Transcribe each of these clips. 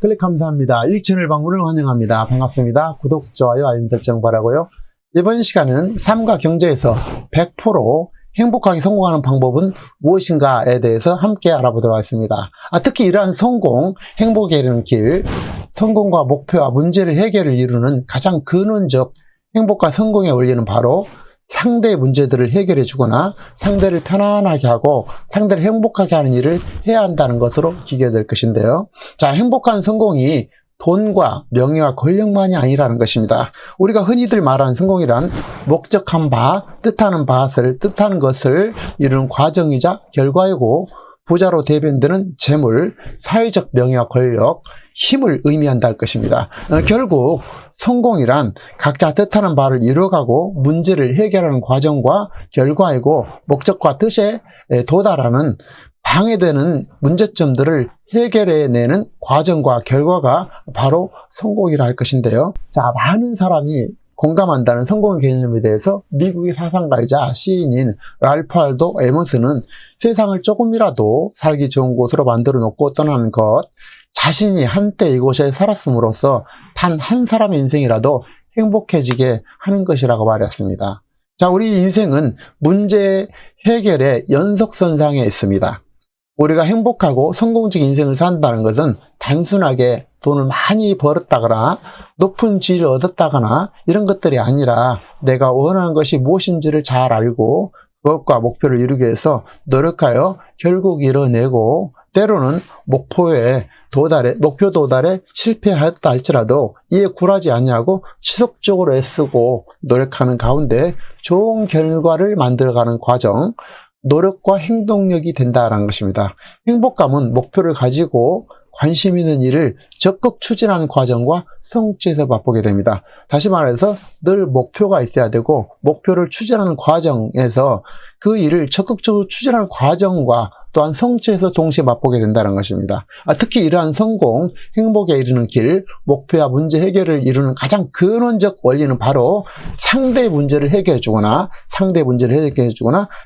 클릭 감사합니다. 유익 채널 방문을 환영합니다. 반갑습니다. 구독, 좋아요, 알림 설정 바라고요. 이번 시간은 삶과 경제에서 100% 행복하게 성공하는 방법은 무엇인가에 대해서 함께 알아보도록 하겠습니다. 특히 이러한 성공, 행복에 이르는 길, 성공과 목표와 문제를 해결을 이루는 가장 근원적 행복과 성공의 원리는 바로 상대의 문제들을 해결해 주거나 상대를 편안하게 하고 상대를 행복하게 하는 일을 해야 한다는 것으로 기계될 것인데요. 자, 행복한 성공이 돈과 명예와 권력만이 아니라는 것입니다. 우리가 흔히들 말하는 성공이란 목적한 바, 뜻하는 것을 이루는 과정이자 결과이고, 부자로 대변되는 재물, 사회적 명예와 권력, 힘을 의미한다 할 것입니다. 결국 성공이란 각자 뜻하는 바를 이루어가고 문제를 해결하는 과정과 결과이고, 목적과 뜻에 도달하는 방해되는 문제점들을 해결해내는 과정과 결과가 바로 성공이라 할 것인데요. 자, 많은 사람이 공감한다는 성공 개념에 대해서 미국의 사상가이자 시인인 랄프 알도 에머슨은 세상을 조금이라도 살기 좋은 곳으로 만들어 놓고 떠나는 것, 자신이 한때 이곳에 살았음으로써 단 한 사람의 인생이라도 행복해지게 하는 것이라고 말했습니다. 자, 우리 인생은 문제 해결의 연속선상에 있습니다. 우리가 행복하고 성공적인 인생을 산다는 것은 단순하게 돈을 많이 벌었다거나 높은 지위를 얻었다거나 이런 것들이 아니라 내가 원하는 것이 무엇인지를 잘 알고 그것과 목표를 이루기 위해서 노력하여 결국 이뤄내고, 때로는 목표 도달에 실패하였다 할지라도 이에 굴하지 아니하고 지속적으로 애쓰고 노력하는 가운데 좋은 결과를 만들어가는 과정, 노력과 행동력이 된다는 것입니다. 행복감은 목표를 가지고 관심 있는 일을 적극 추진하는 과정과 성취에서 맛보게 됩니다. 다시 말해서 늘 목표가 있어야 되고, 목표를 추진하는 과정에서 그 일을 적극적으로 추진하는 과정과 또한 성취에서 동시에 맛보게 된다는 것입니다. 특히 이러한 성공, 행복에 이르는 길, 목표와 문제 해결을 이루는 가장 근원적 원리는 바로 상대의 문제를 해결해 주거나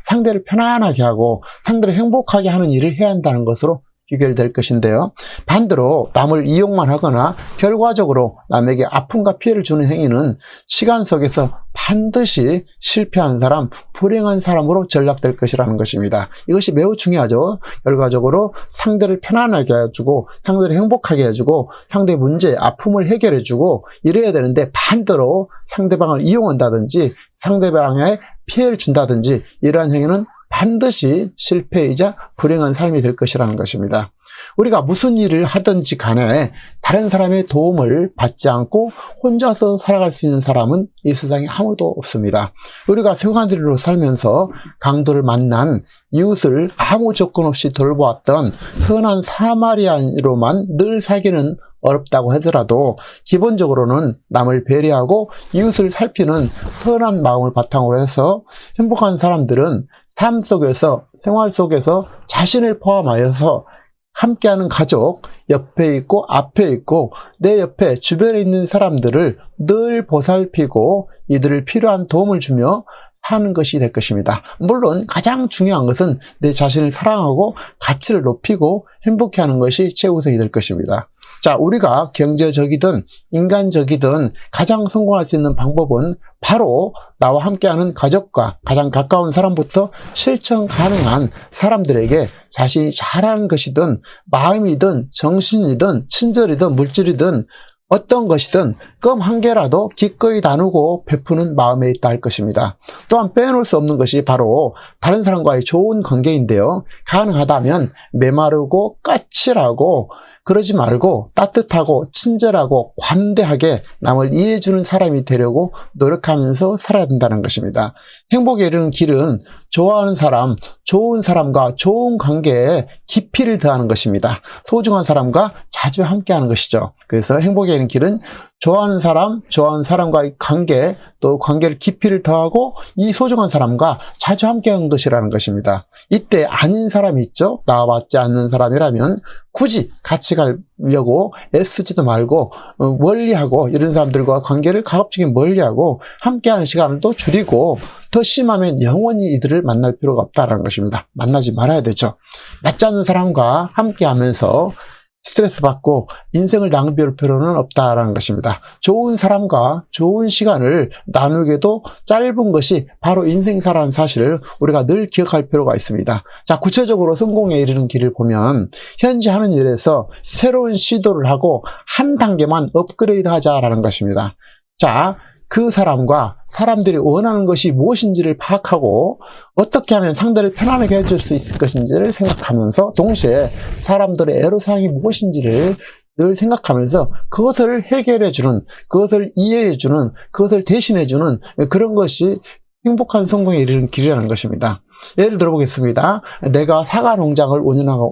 상대를 편안하게 하고 상대를 행복하게 하는 일을 해야 한다는 것으로 귀결될 것인데요. 반대로 남을 이용만 하거나 결과적으로 남에게 아픔과 피해를 주는 행위는 시간 속에서 반드시 실패한 사람, 불행한 사람으로 전락될 것이라는 것입니다. 이것이 매우 중요하죠. 결과적으로 상대를 편안하게 해주고 상대를 행복하게 해주고 상대의 문제, 아픔을 해결해주고 이래야 되는데, 반대로 상대방을 이용한다든지 상대방에 피해를 준다든지 이러한 행위는 반드시 실패이자 불행한 삶이 될 것이라는 것입니다. 우리가 무슨 일을 하든지 간에 다른 사람의 도움을 받지 않고 혼자서 살아갈 수 있는 사람은 이 세상에 아무도 없습니다. 우리가 생활들로 살면서 강도를 만난 이웃을 아무 조건 없이 돌보았던 선한 사마리아인으로만 늘 살기는 어렵다고 하더라도, 기본적으로는 남을 배려하고 이웃을 살피는 선한 마음을 바탕으로 해서 행복한 사람들은 삶 속에서, 생활 속에서 자신을 포함하여서 함께하는 가족, 옆에 있고 앞에 있고 내 옆에 주변에 있는 사람들을 늘 보살피고 이들을 필요한 도움을 주며 사는 것이 될 것입니다. 물론 가장 중요한 것은 내 자신을 사랑하고 가치를 높이고 행복해하는 것이 최우선이 될 것입니다. 자, 우리가 경제적이든 인간적이든 가장 성공할 수 있는 방법은 바로 나와 함께하는 가족과 가장 가까운 사람부터 실천 가능한 사람들에게 자신이 잘하는 것이든 마음이든 정신이든 친절이든 물질이든 어떤 것이든 껌 한 개라도 기꺼이 나누고 베푸는 마음에 있다 할 것입니다. 또한 빼놓을 수 없는 것이 바로 다른 사람과의 좋은 관계인데요. 가능하다면 메마르고 까칠하고 그러지 말고 따뜻하고 친절하고 관대하게 남을 이해해주는 사람이 되려고 노력하면서 살아야 된다는 것입니다. 행복에 이르는 길은 좋아하는 사람, 좋은 사람과 좋은 관계에 깊이를 더하는 것입니다. 소중한 사람과 자주 함께하는 것이죠. 그래서 행복에 이르는 길은 좋아하는 사람과의 관계, 또 관계를 깊이를 더하고 이 소중한 사람과 자주 함께하는 것이라는 것입니다. 이때 아닌 사람이 있죠. 나와 맞지 않는 사람이라면 굳이 같이 가려고 애쓰지도 말고 멀리하고, 이런 사람들과 관계를 가급적인 멀리하고 함께하는 시간을 또 줄이고, 더 심하면 영원히 이들을 만날 필요가 없다는 것입니다. 만나지 말아야 되죠. 맞지 않는 사람과 함께하면서 스트레스 받고 인생을 낭비할 필요는 없다라는 것입니다. 좋은 사람과 좋은 시간을 나누게도 짧은 것이 바로 인생사라는 사실을 우리가 늘 기억할 필요가 있습니다. 자, 구체적으로 성공에 이르는 길을 보면 현재 하는 일에서 새로운 시도를 하고 한 단계만 업그레이드 하자라는 것입니다. 자, 그 사람과 사람들이 원하는 것이 무엇인지를 파악하고 어떻게 하면 상대를 편안하게 해줄 수 있을 것인지를 생각하면서 동시에 사람들의 애로사항이 무엇인지를 늘 생각하면서 그것을 해결해주는, 그것을 이해해주는, 그것을 대신해주는 그런 것이 행복한 성공에 이르는 길이라는 것입니다. 예를 들어보겠습니다. 내가 사과 농장을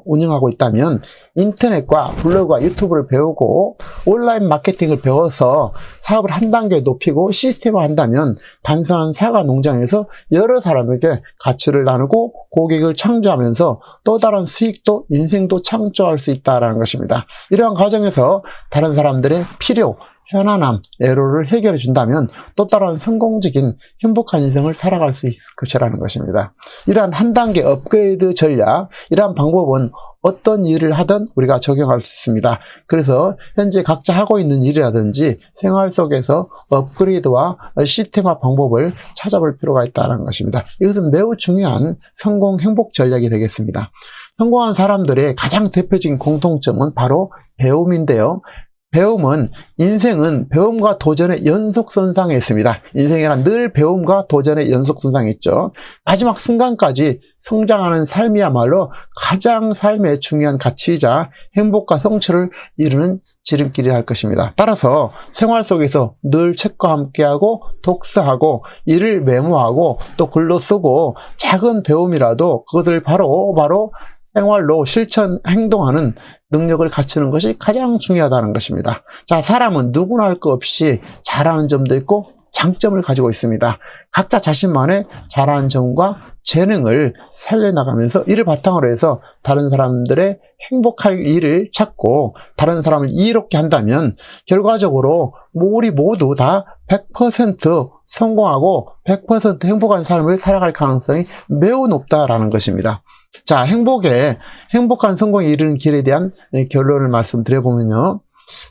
운영하고 있다면 인터넷과 블로그와 유튜브를 배우고 온라인 마케팅을 배워서 사업을 한 단계 높이고 시스템화한다면 단순한 사과 농장에서 여러 사람에게 가치를 나누고 고객을 창조하면서 또 다른 수익도 인생도 창조할 수 있다는 것입니다. 이러한 과정에서 다른 사람들의 필요, 편안함, 애로를 해결해 준다면 또 다른 성공적인 행복한 인생을 살아갈 수 있을 것이라는 것입니다. 이러한 한 단계 업그레이드 전략, 이러한 방법은 어떤 일을 하든 우리가 적용할 수 있습니다. 그래서 현재 각자 하고 있는 일이라든지 생활 속에서 업그레이드와 시스템화 방법을 찾아볼 필요가 있다는 것입니다. 이것은 매우 중요한 성공 행복 전략이 되겠습니다. 성공한 사람들의 가장 대표적인 공통점은 바로 배움인데요. 배움은, 인생은 배움과 도전의 연속선상에 있습니다. 인생이란 늘 배움과 도전의 연속선상에 있죠. 마지막 순간까지 성장하는 삶이야말로 가장 삶의 중요한 가치이자 행복과 성취를 이루는 지름길이 할 것입니다. 따라서 생활 속에서 늘 책과 함께하고 독서하고 일을 메모하고 또 글로 쓰고 작은 배움이라도 그것을 바로 생활로 실천, 행동하는 능력을 갖추는 것이 가장 중요하다는 것입니다. 자, 사람은 누구나 할 것 없이 잘하는 점도 있고 장점을 가지고 있습니다. 각자 자신만의 잘하는 점과 재능을 살려나가면서 이를 바탕으로 해서 다른 사람들의 행복할 일을 찾고 다른 사람을 이롭게 한다면 결과적으로 우리 모두 다 100% 성공하고 100% 행복한 삶을 살아갈 가능성이 매우 높다라는 것입니다. 자, 행복한 성공에 이르는 길에 대한 결론을 말씀드려보면요.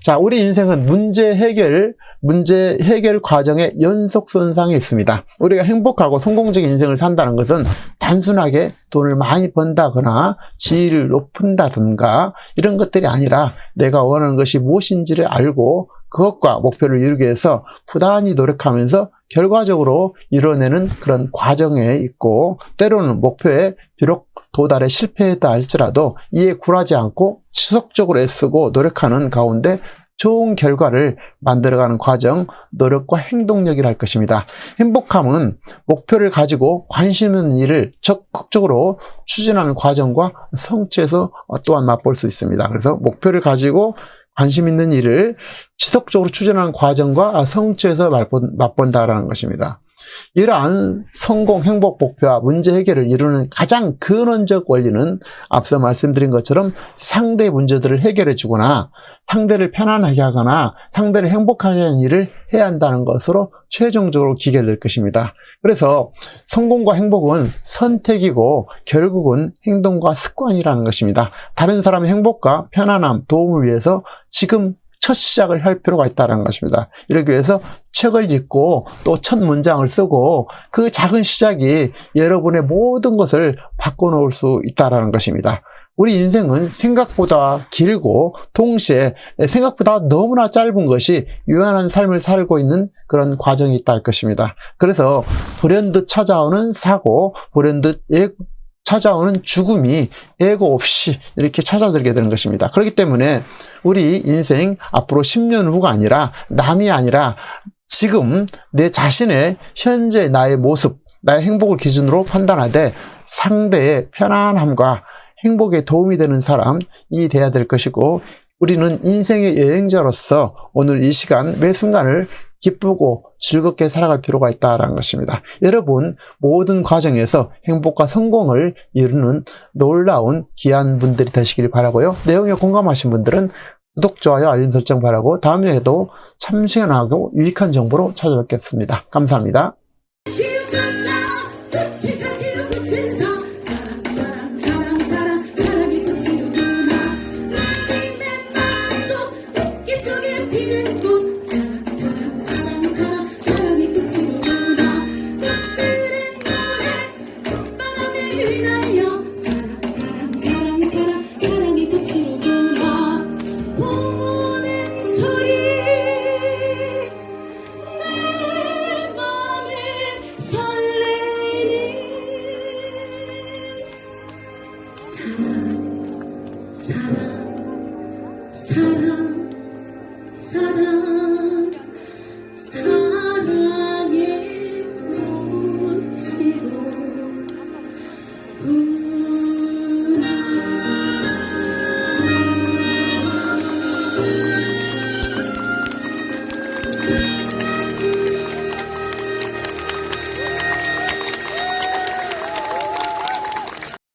자, 우리 인생은 문제 해결 과정의 연속선상에 있습니다. 우리가 행복하고 성공적인 인생을 산다는 것은 단순하게 돈을 많이 번다거나 지위를 높인다든가 이런 것들이 아니라 내가 원하는 것이 무엇인지를 알고 그것과 목표를 이루기 위해서 부단히 노력하면서 결과적으로 이뤄내는 그런 과정에 있고 때로는 목표에 비록 도달에 실패했다 할지라도 이에 굴하지 않고 지속적으로 애쓰고 노력하는 가운데 좋은 결과를 만들어가는 과정, 노력과 행동력이랄 것입니다. 행복함은 목표를 가지고 관심 있는 일을 적극적으로 추진하는 과정과 성취에서 또한 맛볼 수 있습니다. 그래서 목표를 가지고 관심 있는 일을 지속적으로 추진하는 과정과 성취에서 맛본다라는 것입니다. 이러한 성공, 행복 목표와 문제 해결을 이루는 가장 근원적 원리는 앞서 말씀드린 것처럼 상대의 문제들을 해결해 주거나 상대를 편안하게 하거나 상대를 행복하게 하는 일을 해야 한다는 것으로 최종적으로 기결될 것입니다. 그래서 성공과 행복은 선택이고 결국은 행동과 습관이라는 것입니다. 다른 사람의 행복과 편안함, 도움을 위해서 지금 첫 시작을 할 필요가 있다는 것입니다. 이러기 위해서 책을 읽고 또 첫 문장을 쓰고 그 작은 시작이 여러분의 모든 것을 바꿔놓을 수 있다는 것입니다. 우리 인생은 생각보다 길고 동시에 생각보다 너무나 짧은 것이 유한한 삶을 살고 있는 그런 과정이 있다 할 것입니다. 그래서 불현듯 찾아오는 사고, 불현듯 찾아오는 죽음이 예고 없이 이렇게 찾아들게 되는 것입니다. 그렇기 때문에 우리 인생 앞으로 10년 후가 아니라 남이 아니라 지금 내 자신의 현재 나의 모습, 나의 행복을 기준으로 판단하되 상대의 편안함과 행복에 도움이 되는 사람이 돼야 될 것이고 우리는 인생의 여행자로서 오늘 이 시간 매 순간을 기쁘고 즐겁게 살아갈 필요가 있다는 것입니다. 여러분 모든 과정에서 행복과 성공을 이루는 놀라운 귀한 분들이 되시길 바라고요. 내용에 공감하신 분들은 구독, 좋아요, 알림 설정 바라고 다음에도 참 시원하고 유익한 정보로 찾아뵙겠습니다. 감사합니다. 봄에 피는 꽃 사랑 사랑 사랑 사랑 사랑의 꽃이로구나 꽃들의 노래 꽃바람에 휘날려 사랑 사랑 사랑 사랑 사랑의 꽃이로구나 봄 오는 소리 내 맘에 설레이는 사랑 사랑 사랑